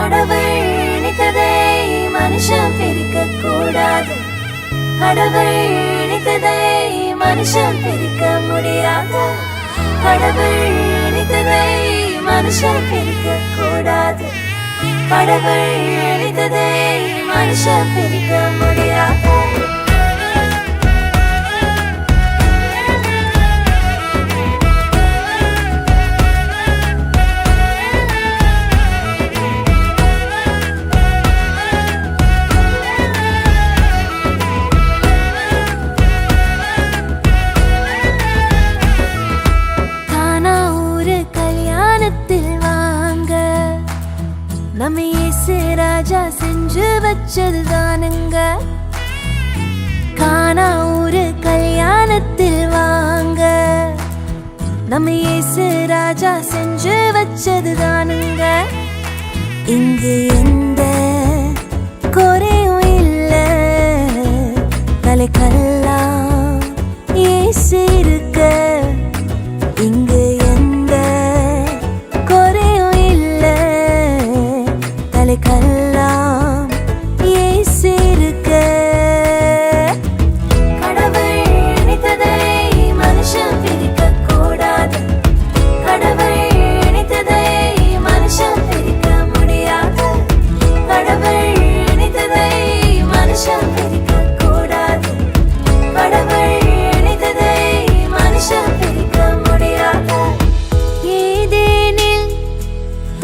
கடவுள் நினைத்ததை மனுஷன் பிரிக்க கூடாது. கடவுள் நினைத்ததை மனுஷன் பிரிக்க முடியாது. கடவுள் நினைத்ததை மனுஷன் பிரிக்க கூடாது. கடவுள் நினைத்ததை மனுஷன் பிரிக்க முடியாது. நம்ம இயேசு ராஜா செஞ்சு வச்சதுதானுங்க. கானா ஊரு கல்யாணத்தில் வாங்க. நம்ம இயேசு ராஜா செஞ்சு வச்சதுதானுங்க. இங்கு எந்த குறையும் இல்ல. தலைக்கெல்லாம் இயேசு இருக்க. இங்கு கல்லாம் இயேசு இருக்க. கடவுள் நினைத்ததை மனுஷன் பிரிக்க கூடாது. கடவுள் நினைத்ததை மனுஷன் பிரிக்க முடியாது. கடவுள் நினைத்ததை மனுஷன் பிரிக்க கூடாது. கடவுள் நினைத்ததை மனுஷன் பிரிக்க முடியாது. ஏதேனில்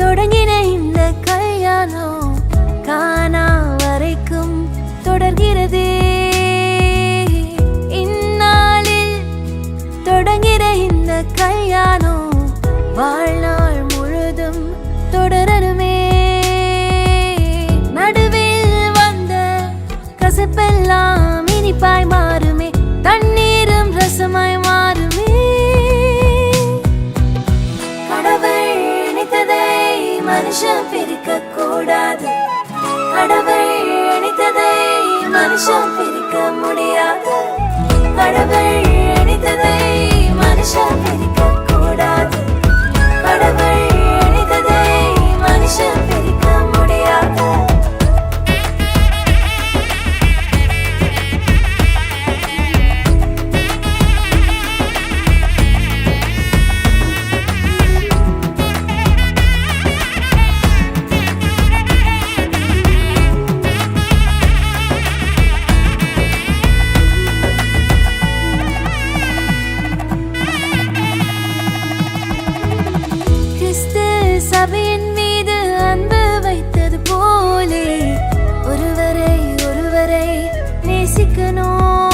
தொடங்கின இந்த கானா வரைக்கும் தொடர்கிறது. இந்நாளில் தொடங்கிற இந்த கல்யாணம் வாழ்நாள் முழுதும் தொடரணுமே. நடுவில் வந்த கசப்பெல்லாம் இனிப்பாய் மாறுமே. தண்ணீரும் ரசமாய் மாறுமே. கடவுள் நினைத்ததை மனுஷன் பிரிக்க கூடாது. கடவுள் நினைத்ததை மனுஷன் பிரிக்க முடியாது. கடவுள் நினைத்ததை மனுஷன் பிரிக்க கூடாது. கடவுள் நினைத்ததை மனுஷன் பிரிக்க முடியாது. சபையின் மீது அன்பு வைத்தது போலே ஒருவரை ஒருவரை நேசிக்கணும்.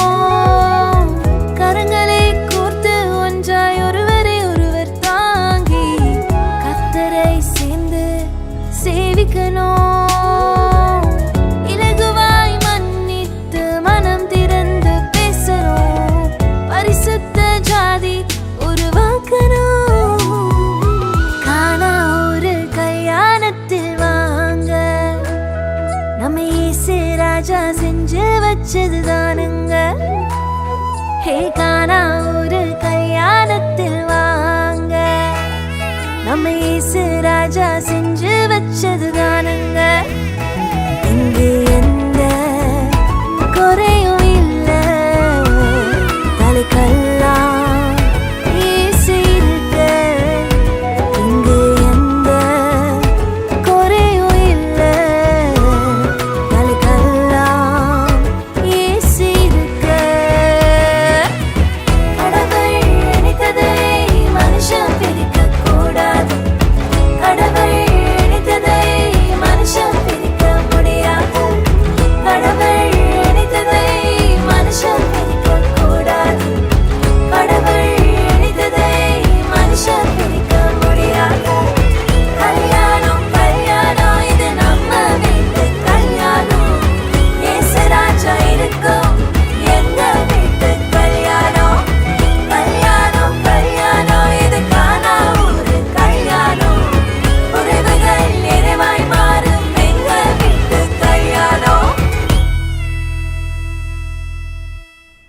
கரங்களை கோர்த்து ஒன்றாய் ஒருவரை ஒருவர் தாங்கி கர்த்தரை சேர்ந்து சேவிக்கணும். இலகுவாய் மன்னித்து மனம் திறந்து பேசணும். பரிசுத்த ஜாதி உருவாக்கணும். நம்ம இயேசு ராஜா செஞ்சு வச்சதுதானுங்க. ஹே கானா